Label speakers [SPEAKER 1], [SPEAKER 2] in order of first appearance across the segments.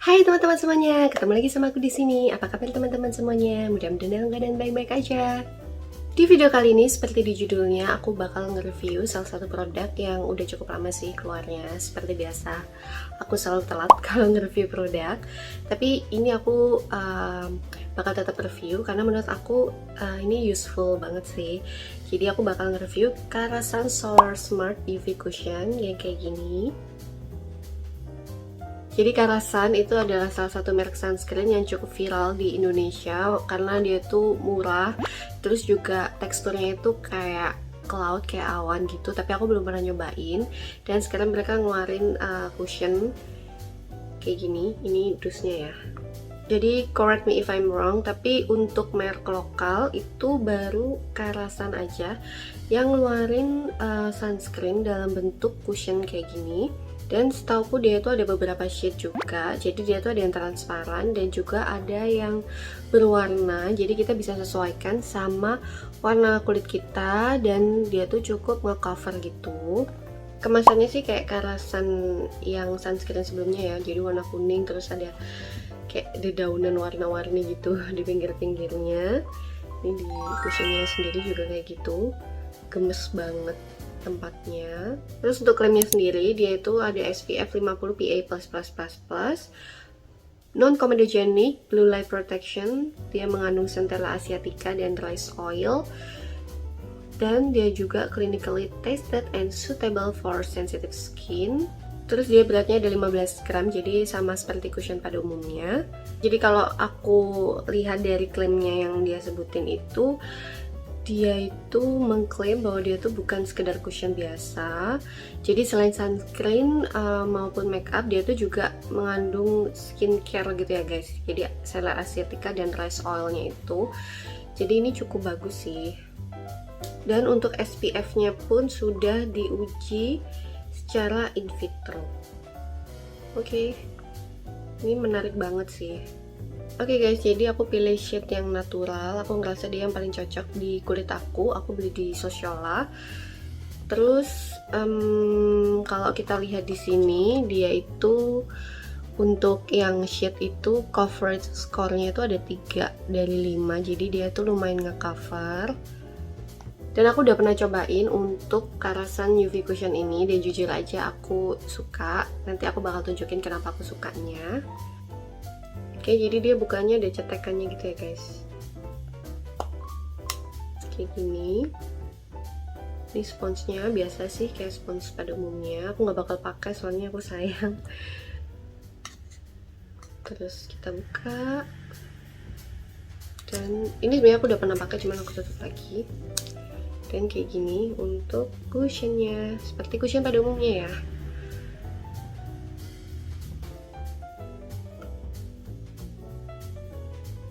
[SPEAKER 1] Hai teman-teman semuanya, ketemu lagi sama aku di sini. Apa kabar teman-teman semuanya? Mudah-mudahan dalam keadaan baik-baik aja. Di video kali ini, seperti di judulnya, aku bakal nge-review salah satu produk yang udah cukup lama sih keluarnya. Seperti biasa, aku selalu telat kalau nge-review produk. Tapi ini aku bakal tetap review karena menurut aku ini useful banget sih. Jadi aku bakal nge-review Karasan Solar Smart UV Cushion yang kayak gini. Jadi Karasan itu adalah salah satu merek sunscreen yang cukup viral di Indonesia karena dia tuh murah, terus juga teksturnya itu kayak cloud, kayak awan gitu. Tapi aku belum pernah nyobain. Dan sekarang mereka ngeluarin cushion kayak gini. Ini dusnya ya. Jadi correct me if I'm wrong, tapi untuk merek lokal itu baru Karasan aja yang ngeluarin sunscreen dalam bentuk cushion kayak gini. Dan setauku dia itu ada beberapa shade juga, jadi dia tuh ada yang transparan dan juga ada yang berwarna, jadi kita bisa sesuaikan sama warna kulit kita dan dia tuh cukup nge-cover gitu. Kemasannya sih kayak Karasan yang sunscreen sebelumnya ya, jadi warna kuning terus ada kayak dedaunan warna-warni gitu di pinggir-pinggirnya. Ini di cushionnya sendiri juga kayak gitu, gemes banget tempatnya. Terus untuk krimnya sendiri dia itu ada SPF 50 PA++++, non-comedogenic, blue light protection, dia mengandung centella asiatica dan rice oil, dan dia juga clinically tested and suitable for sensitive skin. Terus dia beratnya ada 15 gram, jadi sama seperti cushion pada umumnya. Jadi kalau aku lihat dari klaimnya yang dia sebutin itu, dia itu mengklaim bahwa dia tuh bukan sekedar cushion biasa. Jadi selain sunscreen maupun makeup, dia tuh juga mengandung skincare gitu ya guys. Jadi Centella asiatica dan rice oilnya itu. Jadi ini cukup bagus sih. Dan untuk SPF-nya pun sudah diuji secara in vitro. Oke, ini menarik banget sih. Oke guys, jadi aku pilih shade yang natural. Aku ngerasa dia yang paling cocok di kulit aku. Aku beli di Sociola. Terus kalau kita lihat di sini, dia itu untuk yang shade itu coverage score-nya itu ada 3 dari 5. Jadi dia tuh lumayan nge-cover. Dan aku udah pernah cobain untuk Karasan UV Cushion ini. Dan jujur aja aku suka. Nanti aku bakal tunjukin kenapa aku sukanya. Oke, jadi dia bukannya ada cetekannya gitu ya guys. Kayak gini. Ini sponsnya biasa sih kayak spons pada umumnya. Aku nggak bakal pakai soalnya aku sayang. Terus kita buka. Dan ini sebenarnya aku udah pernah pakai, cuman aku tutup lagi. Dan kayak gini untuk cushionnya, seperti cushion pada umumnya ya.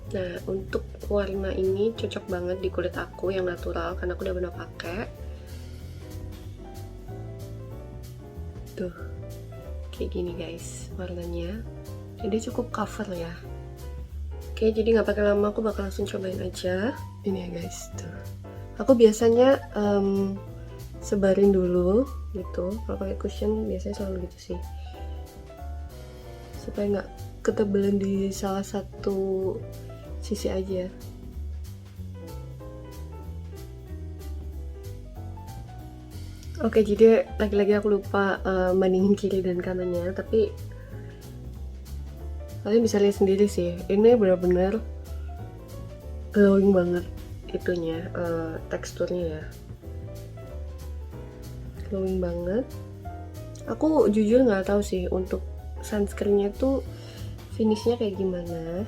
[SPEAKER 1] Nah, untuk warna ini cocok banget di kulit aku yang natural karena aku udah pernah pakai. Tuh, kayak gini guys warnanya. Jadi cukup cover ya. Oke, jadi nggak pakai lama, aku bakal langsung cobain aja. Ini ya guys, tuh. Aku biasanya sebarin dulu gitu. Kalau pakai cushion biasanya selalu gitu sih, supaya nggak ketebalan di salah satu sisi aja. Oke, jadi lagi-lagi aku lupa bandingin kiri dan kanannya, tapi kalian bisa lihat sendiri sih, ini benar-benar glowing banget itunya, teksturnya ya, glowing banget. Aku jujur nggak tahu sih untuk sunscreennya tuh finishnya kayak gimana,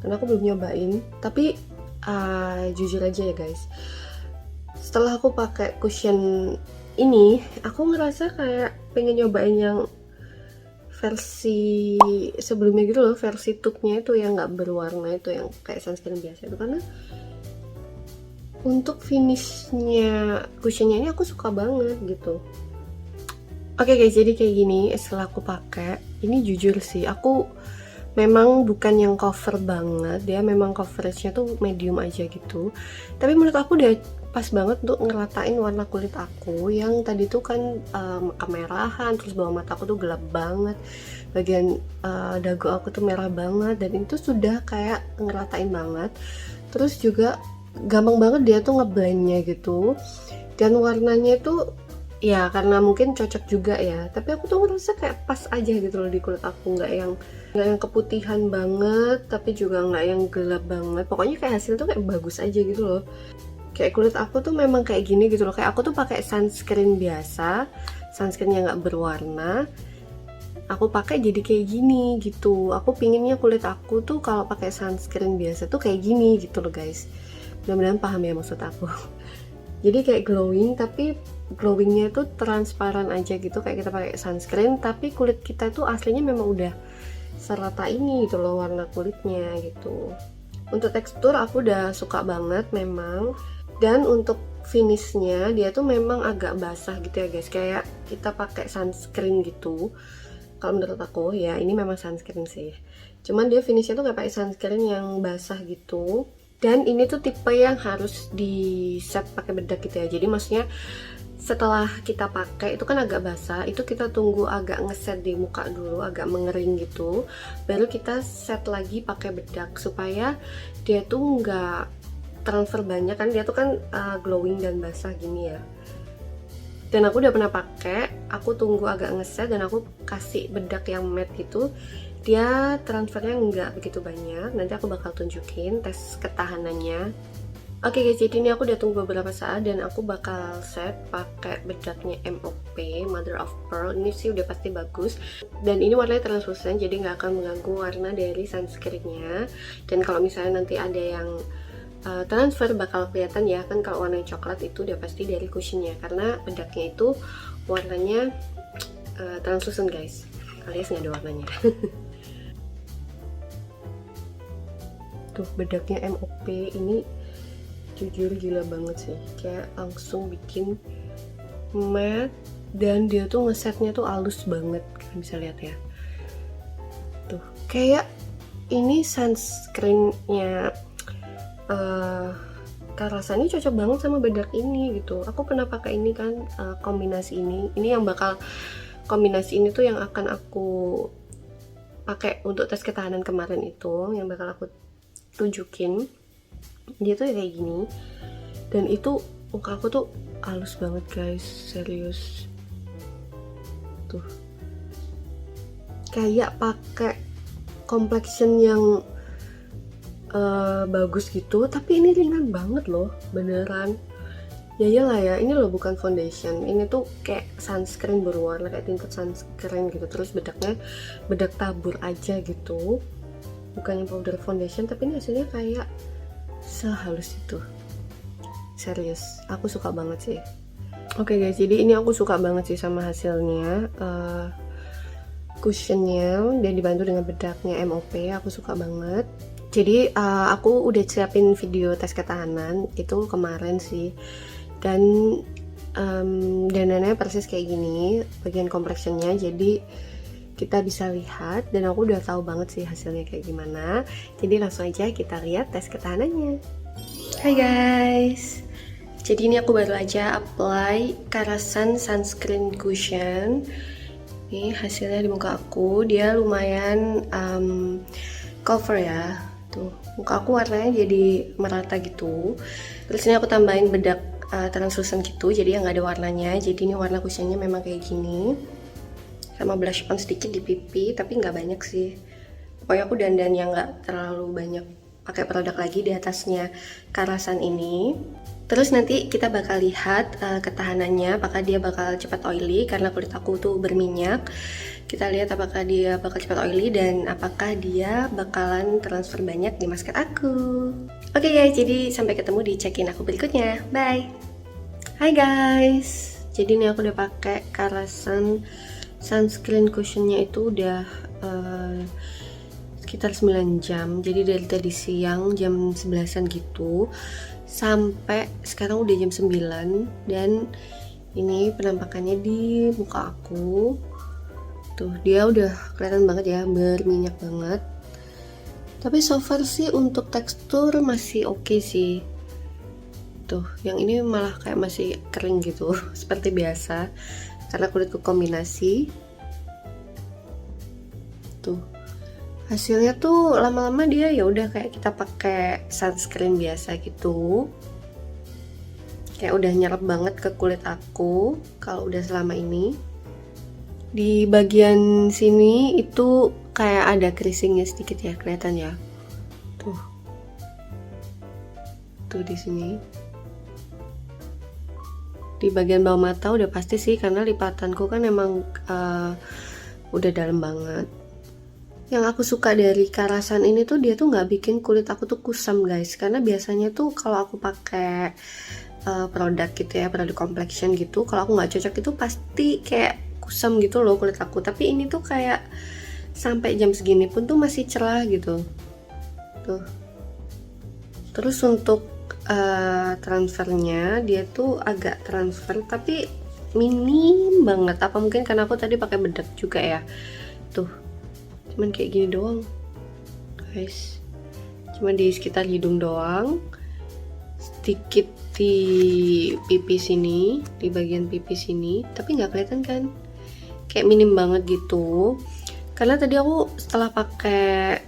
[SPEAKER 1] karena aku belum nyobain. Tapi jujur aja ya guys, setelah aku pakai cushion ini, aku ngerasa kayak pengen nyobain yang versi sebelumnya gitu loh, versi tube-nya itu yang nggak berwarna itu, yang kayak sunscreen biasa itu. Karena untuk finishnya cushionnya ini aku suka banget gitu. Oke guys, jadi kayak gini setelah aku pakai. Ini jujur sih, aku memang bukan yang cover banget, dia memang coveragenya tuh medium aja gitu. Tapi menurut aku udah pas banget untuk ngeratain warna kulit aku yang tadi tuh kan kemerahan, terus bawah mata aku tuh gelap banget, bagian dagu aku tuh merah banget, dan itu sudah kayak ngeratain banget. Terus juga gampang banget dia tuh ngeblendnya gitu, dan warnanya itu ya karena mungkin cocok juga ya, tapi aku tuh ngerasa kayak pas aja gitu loh di kulit aku, nggak yang keputihan banget tapi juga nggak yang gelap banget. Pokoknya kayak hasil tuh kayak bagus aja gitu loh. Kayak kulit aku tuh memang kayak gini gitu loh. Kayak aku tuh pakai sunscreen biasa, sunscreen yang nggak berwarna, aku pakai jadi kayak gini gitu. Aku pinginnya kulit aku tuh kalau pakai sunscreen biasa tuh kayak gini gitu loh guys. Mudah-mudahan paham ya maksud aku. Jadi kayak glowing, tapi glowingnya tuh transparan aja gitu, kayak kita pakai sunscreen tapi kulit kita tuh aslinya memang udah serata ini gitu loh warna kulitnya gitu. Untuk tekstur aku udah suka banget memang, dan untuk finishnya dia tuh memang agak basah gitu ya guys, kayak kita pakai sunscreen gitu. Kalau menurut aku ya ini memang sunscreen sih, cuman dia finishnya tuh kayak pakai sunscreen yang basah gitu. Dan ini tuh tipe yang harus di set pakai bedak gitu ya. Jadi maksudnya setelah kita pakai itu kan agak basah, itu kita tunggu agak ngeset di muka dulu, agak mengering gitu, baru kita set lagi pakai bedak supaya dia tuh nggak transfer banyak kan, dia tuh kan glowing dan basah gini ya. Dan aku udah pernah pakai, aku tunggu agak ngeset dan aku kasih bedak yang matte gitu, dia transfernya nggak begitu banyak. Nanti aku bakal tunjukin tes ketahanannya. Oke guys, jadi ini aku udah tunggu beberapa saat dan aku bakal set pakai bedaknya MOP Mother of Pearl. Ini sih udah pasti bagus, dan ini warnanya translucent jadi nggak akan mengganggu warna dari sunscreennya. Dan kalau misalnya nanti ada yang transfer bakal kelihatan ya kan, kalau warna coklat itu udah pasti dari cushionnya, karena bedaknya itu warnanya translucent guys, alias nggak ada warnanya. Tuh bedaknya MOP ini jujur gila banget sih, kayak langsung bikin matte, dan dia tuh ngesetnya tuh halus banget, kalian bisa lihat ya. Tuh kayak ini sunscreennya Karasa ini cocok banget sama bedak ini gitu. Aku pernah pakai ini kan, kombinasi ini yang bakal kombinasi ini tuh yang akan aku pakai untuk tes ketahanan kemarin itu, yang bakal aku tunjukin. Dia tuh kayak gini, dan itu muka aku tuh halus banget guys, serius. Tuh kayak pakai complexion yang bagus gitu, tapi ini ringan banget loh, beneran. Ya iyalah ya, ini loh bukan foundation, ini tuh kayak sunscreen berwarna, kayak tinted sunscreen gitu. Terus bedaknya bedak tabur aja gitu, bukan yang powder foundation, tapi ini hasilnya kayak sehalus itu. Serius, aku suka banget sih. Oke guys, jadi ini aku suka banget sih sama hasilnya. Cushionnya dan dibantu dengan bedaknya MOP, aku suka banget. Jadi aku udah siapin video tes ketahanan itu kemarin sih, dan dananya persis kayak gini bagian complexionnya, jadi kita bisa lihat, dan aku udah tahu banget sih hasilnya kayak gimana. Jadi langsung aja kita lihat tes ketahanannya. Hai guys, jadi ini aku baru aja apply Karasan Sunscreen Cushion. Ini hasilnya di muka aku, dia lumayan cover ya. Tuh, muka aku warnanya jadi merata gitu. Terus ini aku tambahin bedak translucent gitu, jadi yang nggak ada warnanya. Jadi ini warna cushionnya memang kayak gini, sama blush on sedikit di pipi, tapi nggak banyak sih. Pokoknya aku dandan yang nggak terlalu banyak pakai produk lagi di atasnya Karasan ini. Terus nanti kita bakal lihat ketahanannya, apakah dia bakal cepat oily karena kulit aku tuh berminyak. Kita lihat apakah dia bakal cepat oily dan apakah dia bakalan transfer banyak di masker aku. Oke guys, jadi sampai ketemu di check-in aku berikutnya. Bye. Hai guys, jadi ini aku udah pakai Karasan sunscreen cushionnya itu udah sekitar 9 jam. Jadi dari tadi siang jam 11-an gitu sampai sekarang udah jam 9, dan ini penampakannya di muka aku. Tuh, dia udah kelihatan banget ya, berminyak banget. Tapi so far sih untuk tekstur masih oke sih. Tuh, yang ini malah kayak masih kering gitu seperti biasa karena kulitku kombinasi. Tuh, hasilnya tuh lama-lama dia ya udah kayak kita pakai sunscreen biasa gitu. Kayak udah nyerap banget ke kulit aku kalau udah selama ini. Di bagian sini itu kayak ada creasingnya sedikit ya, kelihatan ya. Tuh. Tuh di sini. Di bagian bawah mata udah pasti sih karena lipatanku kan emang udah dalam banget. Yang aku suka dari Karasan ini tuh dia tuh nggak bikin kulit aku tuh kusam guys, karena biasanya tuh kalau aku pakai produk gitu ya, produk complexion gitu, kalau aku nggak cocok itu pasti kayak kusam gitu loh kulit aku. Tapi ini tuh kayak sampai jam segini pun tuh masih cerah gitu. Tuh. Terus untuk transfernya dia tuh agak transfer tapi minim banget. Apa mungkin karena aku tadi pakai bedak juga ya. Tuh, cuman kayak gini doang guys, cuman di sekitar hidung doang, sedikit di pipi sini, di bagian pipi sini, tapi nggak kelihatan kan, kayak minim banget gitu. Karena tadi aku setelah pakai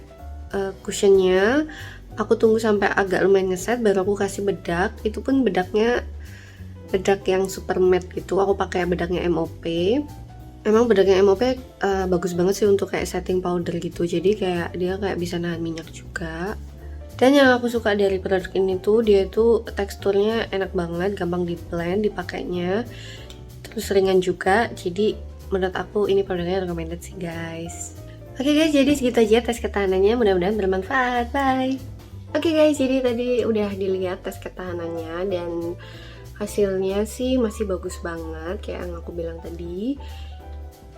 [SPEAKER 1] cushionnya, aku tunggu sampai agak lumayan ngeset baru aku kasih bedak. Itu pun bedaknya bedak yang super matte gitu, aku pakai bedaknya MOP. Emang bedaknya MOP bagus banget sih untuk kayak setting powder gitu, jadi kayak dia kayak bisa nahan minyak juga. Dan yang aku suka dari produk ini tuh dia tuh teksturnya enak banget, gampang di blend dipakainya, terus ringan juga. Jadi menurut aku ini produknya recommended sih guys. Oke guys, jadi segitu aja tes ketahanannya, mudah-mudahan bermanfaat. Bye. Oke guys, jadi tadi udah dilihat tes ketahanannya dan hasilnya sih masih bagus banget kayak yang aku bilang tadi.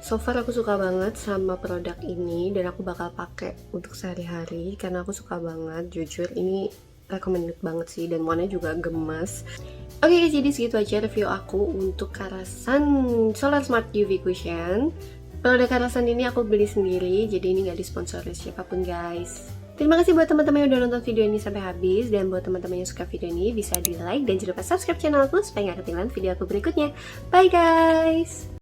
[SPEAKER 1] So far aku suka banget sama produk ini dan aku bakal pakai untuk sehari-hari karena aku suka banget, jujur ini recommended banget sih, dan warnanya juga gemes. Oke guys, jadi segitu aja review aku untuk Karasan Solar Smart UV Cushion. Produk Karasan ini aku beli sendiri, jadi ini nggak disponsori siapapun guys. Terima kasih buat teman-teman yang udah nonton video ini sampai habis, dan buat teman-teman yang suka video ini bisa di like dan jangan lupa subscribe channel aku supaya nggak ketinggalan video aku berikutnya. Bye guys.